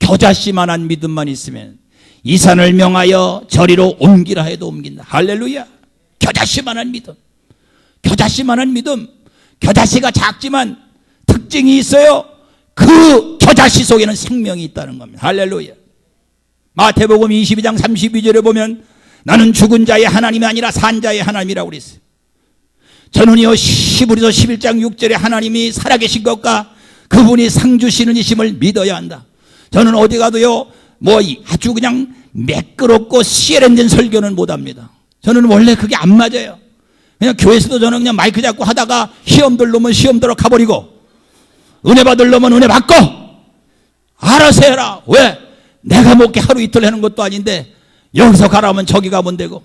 Speaker 1: 겨자씨만한 믿음만 있으면 이 산을 명하여 저리로 옮기라 해도 옮긴다. 할렐루야. 겨자씨만한 믿음. 겨자씨만한 믿음. 겨자씨가 작지만 특징이 있어요. 그 겨자씨 속에는 생명이 있다는 겁니다. 할렐루야. 마태복음 22장 32절에 보면 나는 죽은 자의 하나님이 아니라 산 자의 하나님이라고 그랬어요. 저는요 히브리서 11장 6절에 하나님이 살아계신 것과 그분이 상 주시는 이심을 믿어야 한다. 저는 어디 가도요 뭐 아주 그냥 매끄럽고 세련된 설교는 못합니다. 저는 원래 그게 안 맞아요. 그냥 교회에서도 저는 그냥 마이크 잡고 하다가 시험 들려면 시험대로 가버리고 은혜 받으려면 은혜 받고 알아서 해라. 왜? 내가 먹게 하루 이틀 하는 것도 아닌데 여기서 가라면 저기 가면 되고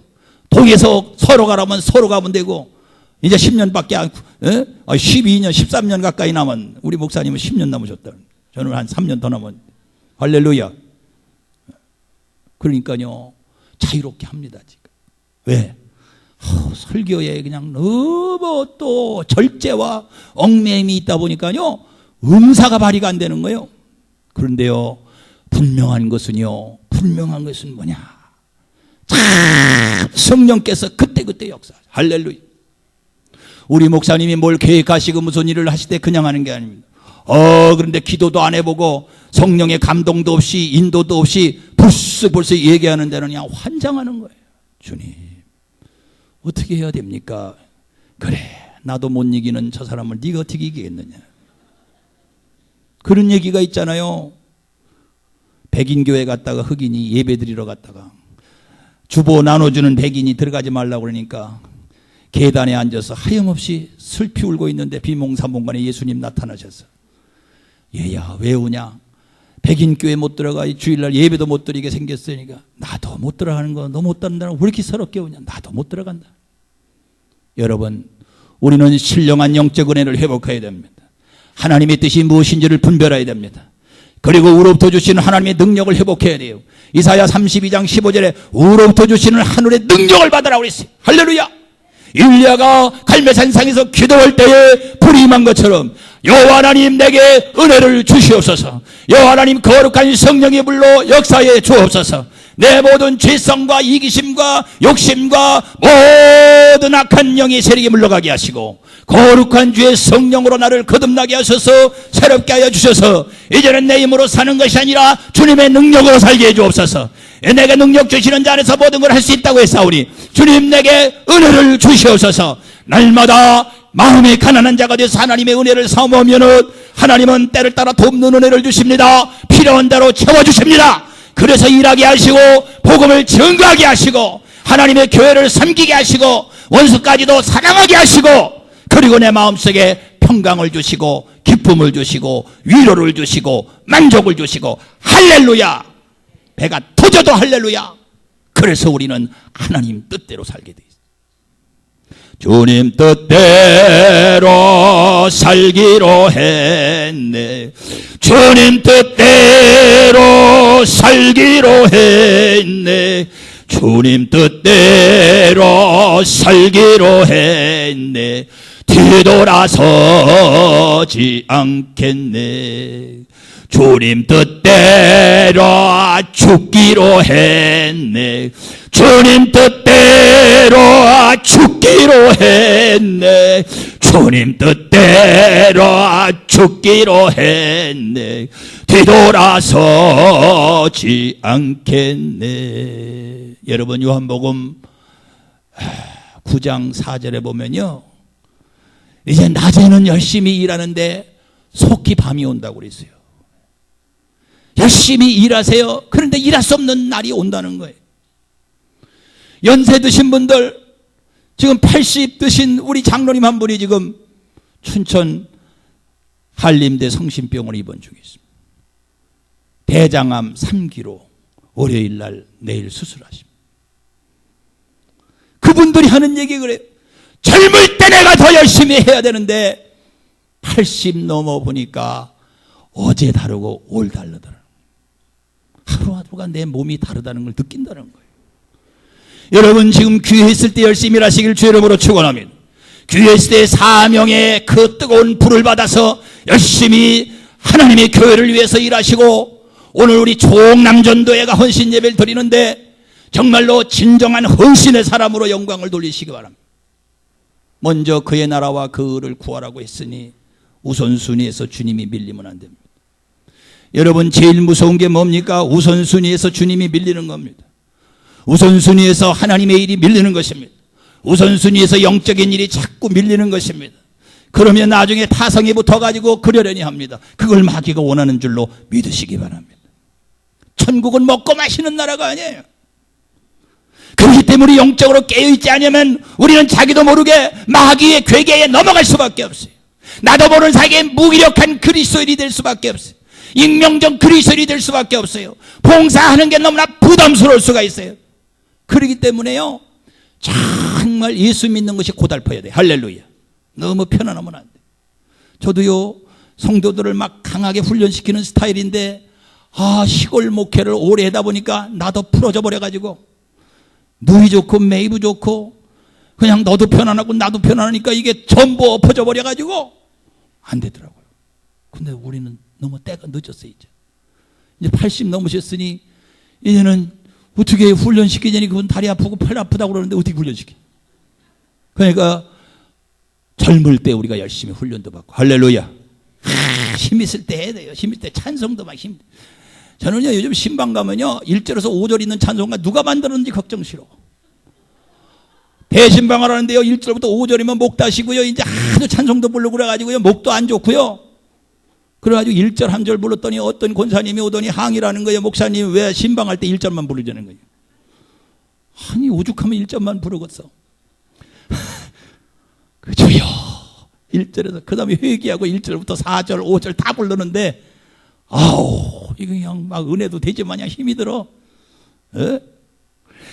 Speaker 1: 동에서 서로 가라면 서로 가면 되고 이제 10년밖에 안 12년 13년 가까이 남은 우리 목사님은 10년 남으셨다. 저는 한 3년 더 남은. 할렐루야. 그러니까요 자유롭게 합니다 지금. 왜? 설교에 그냥 너무 또 절제와 얽매임이 있다 보니까요 은사가 발휘가 안 되는 거예요. 그런데요 분명한 것은 뭐냐? 참 성령께서 그때그때 역사. 할렐루야. 우리 목사님이 뭘 계획하시고 무슨 일을 하실 때 그냥 하는 게 아닙니다. 그런데 기도도 안 해보고 성령의 감동도 없이 인도도 없이 벌써 얘기하는 데는 그냥 환장하는 거예요. 주님 어떻게 해야 됩니까? 그래 나도 못 이기는 저 사람을 네가 어떻게 이기겠느냐. 그런 얘기가 있잖아요. 백인교회 갔다가 흑인이 예배드리러 갔다가 주보 나눠주는 백인이 들어가지 말라고 그러니까 계단에 앉아서 하염없이 슬피 울고 있는데 비몽사몽간에 예수님 나타나셔서 얘야 왜 우냐? 백인교회 못 들어가 주일날 예배도 못 드리게 생겼으니까. 나도 못 들어가는 거 너 못 들어간다는 왜 이렇게 서럽게 우냐? 나도 못 들어간다. 여러분 우리는 신령한 영적 은혜를 회복해야 됩니다. 하나님의 뜻이 무엇인지를 분별해야 됩니다. 그리고 우로부터 주시는 하나님의 능력을 회복해야 돼요. 이사야 32장 15절에 우로부터 주시는 하늘의 능력을 받으라고 그랬어요. 할렐루야. 일리야가 갈멜산상에서 기도할 때에 불이 임한 것처럼 여호와 하나님 내게 은혜를 주시옵소서. 여호와 하나님 거룩한 성령의 불로 역사해 주옵소서. 내 모든 죄성과 이기심과 욕심과 모든 악한 영의 세력이 물러가게 하시고 거룩한 주의 성령으로 나를 거듭나게 하셔서 새롭게 하여 주셔서 이제는 내 힘으로 사는 것이 아니라 주님의 능력으로 살게 해 주옵소서. 내게 능력 주시는 자 안에서 모든 걸 할 수 있다고 했사오니 주님 내게 은혜를 주시옵소서. 날마다 마음이 가난한 자가 되어서 하나님의 은혜를 사모하면은 하나님은 때를 따라 돕는 은혜를 주십니다. 필요한 대로 채워주십니다. 그래서 일하게 하시고 복음을 증거하게 하시고 하나님의 교회를 섬기게 하시고 원수까지도 사랑하게 하시고, 그리고 내 마음속에 평강을 주시고 기쁨을 주시고 위로를 주시고 만족을 주시고, 할렐루야. 배가 터져도 할렐루야. 그래서 우리는 하나님 뜻대로 살게 돼 있어요. 주님 뜻대로 살기로 했네. 주님 뜻대로 살기로 했네. 주님 뜻대로 살기로 했네. 뒤돌아서지 않겠네. 주님 뜻대로 죽기로 했네. 주님 뜻대로 죽기로 했네. 주님 뜻대로 죽기로 했네. 뒤돌아서지 않겠네. 여러분, 요한복음 9장 4절에 보면요, 이제 낮에는 열심히 일하는데 속히 밤이 온다고 그랬어요. 열심히 일하세요. 그런데 일할 수 없는 날이 온다는 거예요. 연세 드신 분들, 지금 80 드신 우리 장로님 한 분이 지금 춘천 한림대 성심병원에 입원 중에 있습니다. 대장암 3기로 월요일 날 내일 수술하십니다. 그분들이 하는 얘기 그래요. 젊을 때 내가 더 열심히 해야 되는데 80 넘어 보니까 어제 다르고 올 다르더라고요. 하루하루가 내 몸이 다르다는 걸 느낀다는 거예요. 여러분, 지금 귀에 있을 때 열심히 일하시길 주의 이름으로 축원합니다. 귀에 있을 때 사명의 그 뜨거운 불을 받아서 열심히 하나님의 교회를 위해서 일하시고, 오늘 우리 총남전도회가 헌신 예배를 드리는데 정말로 진정한 헌신의 사람으로 영광을 돌리시기 바랍니다. 먼저 그의 나라와 그 의를 구하라고 했으니 우선순위에서 주님이 밀리면 안 됩니다. 여러분, 제일 무서운 게 뭡니까? 우선순위에서 주님이 밀리는 겁니다. 우선순위에서 하나님의 일이 밀리는 것입니다. 우선순위에서 영적인 일이 자꾸 밀리는 것입니다. 그러면 나중에 타성이 붙어가지고 그러려니 합니다. 그걸 마귀가 원하는 줄로 믿으시기 바랍니다. 천국은 먹고 마시는 나라가 아니에요. 그렇기 때문에 영적으로 깨어있지 않으면 우리는 자기도 모르게 마귀의 괴계에 넘어갈 수밖에 없어요. 나도 모르는 사이에 무기력한 그리스도인이 될 수밖에 없어요. 익명적 그리스도인이 될 수밖에 없어요. 봉사하는 게 너무나 부담스러울 수가 있어요. 그렇기 때문에요, 정말 예수 믿는 것이 고달퍼야 돼. 할렐루야. 너무 편안하면 안 돼. 저도요, 성도들을 막 강하게 훈련시키는 스타일인데, 시골 목회를 오래 하다 보니까 나도 풀어져 버려가지고, 누이 좋고 매이브 좋고 그냥 너도 편안하고 나도 편안하니까 이게 전부 엎어져 버려가지고 안 되더라고요. 근데 우리는 너무 때가 늦었어요. 이제 80 넘으셨으니 이제는 어떻게 훈련시키냐니, 그건 다리 아프고 팔 아프다고 그러는데 어떻게 훈련시키? 그러니까 젊을 때 우리가 열심히 훈련도 받고, 할렐루야. 힘 있을 때 해야 돼요. 힘 있을 때 찬송도 막 힘. 저는요, 요즘 신방 가면요, 1절에서 5절 있는 찬송가 누가 만들었는지 걱정 싫어. 대신방을 하는데요, 1절부터 5절이면 목 다시고요, 이제 하도 찬송도 부르고 그래가지고요, 목도 안 좋고요. 그래가지고 1절 한 절 불렀더니 어떤 권사님이 오더니 항의라는 거예요. 목사님, 왜 신방할 때 1절만 부르자는 거예요. 아니, 오죽하면 1절만 부르겠어. 주여 1절에서 그 다음에 회개하고 1절부터 4절 5절 다 부르는데, 이거 그냥 막 은혜도 되지 마냥 힘이 들어.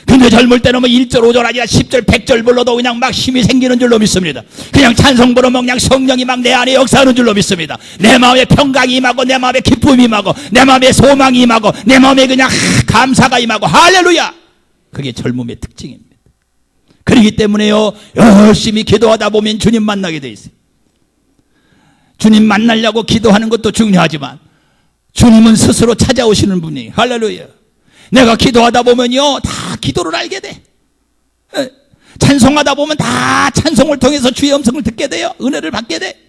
Speaker 1: 근데 젊을 때는 뭐 1절 5절 아니라 10절 100절 불러도 그냥 막 힘이 생기는 줄로 믿습니다. 그냥 찬송 부르면 그냥 성령이 막 내 안에 역사하는 줄로 믿습니다. 내 마음에 평강이 임하고, 내 마음에 기쁨이 임하고, 내 마음에 소망이 임하고, 내 마음에 그냥 감사가 임하고, 할렐루야. 그게 젊음의 특징입니다. 그렇기 때문에요, 열심히 기도하다 보면 주님 만나게 돼 있어요. 주님 만나려고 기도하는 것도 중요하지만 주님은 스스로 찾아오시는 분이, 할렐루야. 내가 기도하다 보면요, 다 기도를 알게 돼. 찬송하다 보면 다 찬송을 통해서 주의 음성을 듣게 돼요. 은혜를 받게 돼.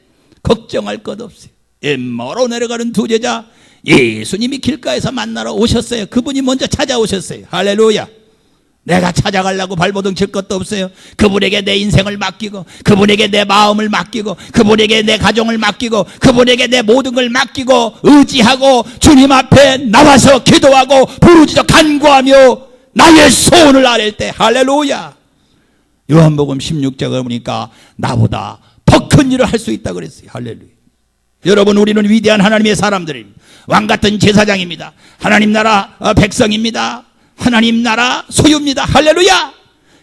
Speaker 1: 걱정할 것 없어요. 엠마오로 내려가는 두 제자, 예수님이 길가에서 만나러 오셨어요. 그분이 먼저 찾아오셨어요. 할렐루야. 내가 찾아가려고 발버둥 칠 것도 없어요. 그분에게 내 인생을 맡기고, 그분에게 내 마음을 맡기고, 그분에게 내 가정을 맡기고, 그분에게 내 모든 걸 맡기고 의지하고 주님 앞에 나와서 기도하고 부르짖어 간구하며 나의 소원을 아랠 때, 할렐루야. 요한복음 16장을 보니까 나보다 더 큰 일을 할 수 있다 그랬어요. 할렐루야. 여러분, 우리는 위대한 하나님의 사람들입니다. 왕같은 제사장입니다. 하나님 나라 백성입니다. 하나님 나라 소유입니다. 할렐루야.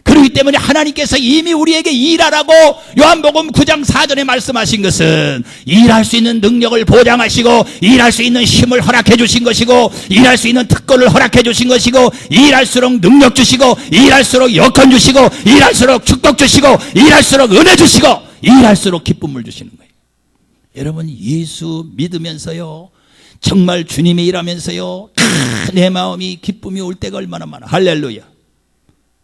Speaker 1: 그렇기 때문에 하나님께서 이미 우리에게 일하라고 요한복음 9장 4절에 말씀하신 것은 일할 수 있는 능력을 보장하시고 일할 수 있는 힘을 허락해 주신 것이고 일할 수 있는 특권을 허락해 주신 것이고 일할수록 능력 주시고 일할수록 여건 주시고 일할수록 축복 주시고 일할수록 은혜 주시고 일할수록 기쁨을 주시는 거예요. 여러분, 예수 믿으면서요, 정말 주님이 일하면서요, 내 마음이 기쁨이 올 때가 얼마나 많아. 할렐루야.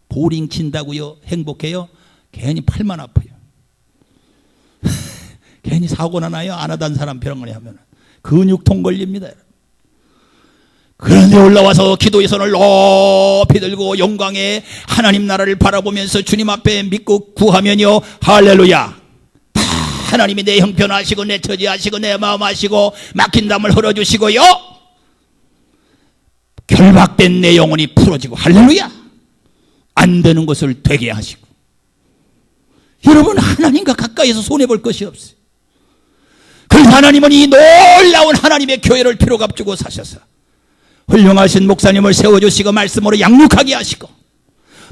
Speaker 1: 보링 친다고요 행복해요? 괜히 팔만 아파요. 괜히 사고나 나요. 안 하던 사람 병원에 하면 근육통 걸립니다. 그런데 올라와서 기도의 손을 높이 들고 영광의 하나님 나라를 바라보면서 주님 앞에 믿고 구하면요, 할렐루야, 다 하나님이 내 형편하시고 내 처지하시고 내 마음 하시고 막힌 담을 흘러주시고요, 결박된 내 영혼이 풀어지고, 할렐루야, 안 되는 것을 되게 하시고. 여러분, 하나님과 가까이서 손해볼 것이 없어요. 그래서 하나님은 이 놀라운 하나님의 교회를 피로 값주고 사셔서 훌륭하신 목사님을 세워주시고 말씀으로 양육하게 하시고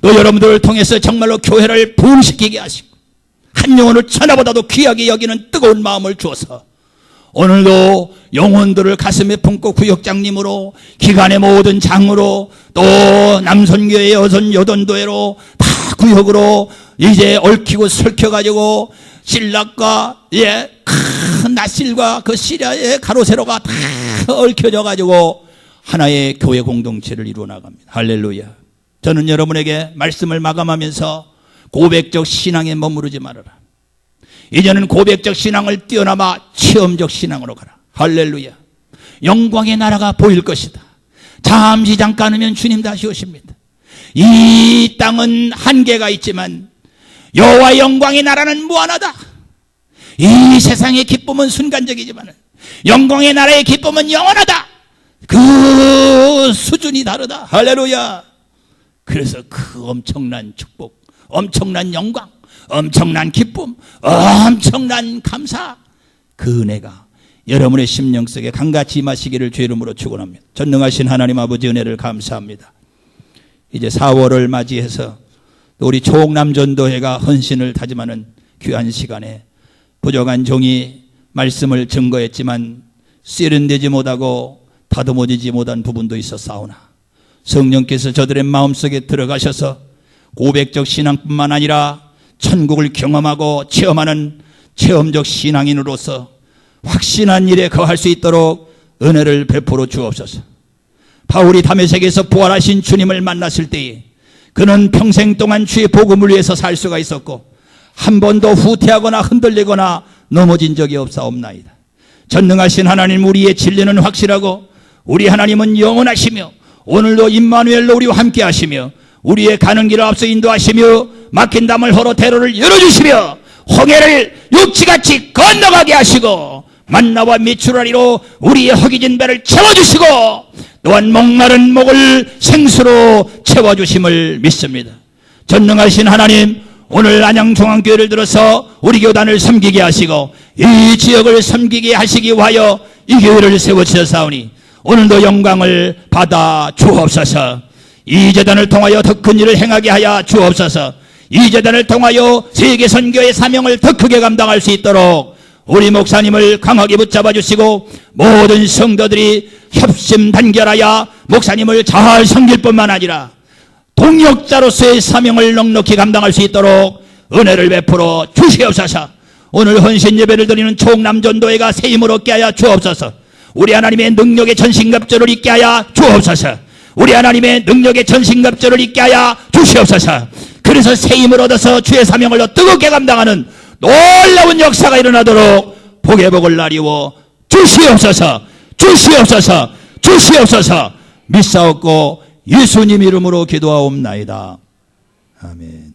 Speaker 1: 또 여러분들을 통해서 정말로 교회를 부흥시키게 하시고 한 영혼을 천하보다도 귀하게 여기는 뜨거운 마음을 주어서 오늘도 영혼들을 가슴에 품고 구역장님으로 기간의 모든 장으로 또 남선교회 여전도회로 다 구역으로 이제 얽히고 설켜가지고 신락과 큰 낫실과 그 시리아의 가로세로가 다 얽혀져가지고 하나의 교회 공동체를 이루어 나갑니다. 할렐루야. 저는 여러분에게 말씀을 마감하면서 고백적 신앙에 머무르지 말아라. 이제는 고백적 신앙을 뛰어넘어 체험적 신앙으로 가라. 할렐루야. 영광의 나라가 보일 것이다. 잠시 잠깐이면 주님 다시 오십니다. 이 땅은 한계가 있지만 여호와의 영광의 나라는 무한하다. 이 세상의 기쁨은 순간적이지만 영광의 나라의 기쁨은 영원하다. 그 수준이 다르다. 할렐루야. 그래서 그 엄청난 축복, 엄청난 영광, 엄청난 기쁨, 엄청난 감사, 그 은혜가 여러분의 심령 속에 강같이 임하시기를 주의 이름으로 축원합니다. 전능하신 하나님 아버지 은혜를 감사합니다. 이제 4월을 맞이해서 우리 초옥남전도회가 헌신을 다짐하는 귀한 시간에 부족한 종이 말씀을 증거했지만 세련되지 못하고 다듬어지지 못한 부분도 있었사오나 성령께서 저들의 마음속에 들어가셔서 고백적 신앙뿐만 아니라 천국을 경험하고 체험하는 체험적 신앙인으로서 확신한 일에 거할 수 있도록 은혜를 베풀어 주옵소서. 바울이 다메섹에서 부활하신 주님을 만났을 때에 그는 평생 동안 주의 복음을 위해서 살 수가 있었고 한 번도 후퇴하거나 흔들리거나 넘어진 적이 없사옵나이다. 전능하신 하나님, 우리의 진리는 확실하고 우리 하나님은 영원하시며 오늘도 임마누엘로 우리와 함께 하시며 우리의 가는 길을 앞서 인도하시며 막힌 담을 헐어 대로를 열어주시며 홍해를 육지같이 건너가게 하시고 만나와 미추라리로 우리의 허기진 배를 채워주시고 또한 목마른 목을 생수로 채워주심을 믿습니다. 전능하신 하나님, 오늘 안양중앙교회를 들어서 우리 교단을 섬기게 하시고 이 지역을 섬기게 하시기 위하여 이 교회를 세워주셨사오니 오늘도 영광을 받아 주옵소서. 이 재단을 통하여 더 큰 일을 행하게 하여 주옵소서. 이 재단을 통하여 세계 선교의 사명을 더 크게 감당할 수 있도록 우리 목사님을 강하게 붙잡아 주시고 모든 성도들이 협심단결하여 목사님을 잘 섬길 뿐만 아니라 동역자로서의 사명을 넉넉히 감당할 수 있도록 은혜를 베풀어 주시옵소서. 오늘 헌신 예배를 드리는 초옥남전도회가 새 힘을 얻게 하여 주옵소서. 우리 하나님의 능력의 전신갑주를 입게 하여 주옵소서. 우리 하나님의 능력의 전신갑주를 입게 하여 주시옵소서. 그래서 새 힘을 얻어서 주의 사명을 더 뜨겁게 감당하는 놀라운 역사가 일어나도록 복의 복을 나리워 주시옵소서. 주시옵소서. 주시옵소서. 믿사옵고 예수님 이름으로 기도하옵나이다. 아멘.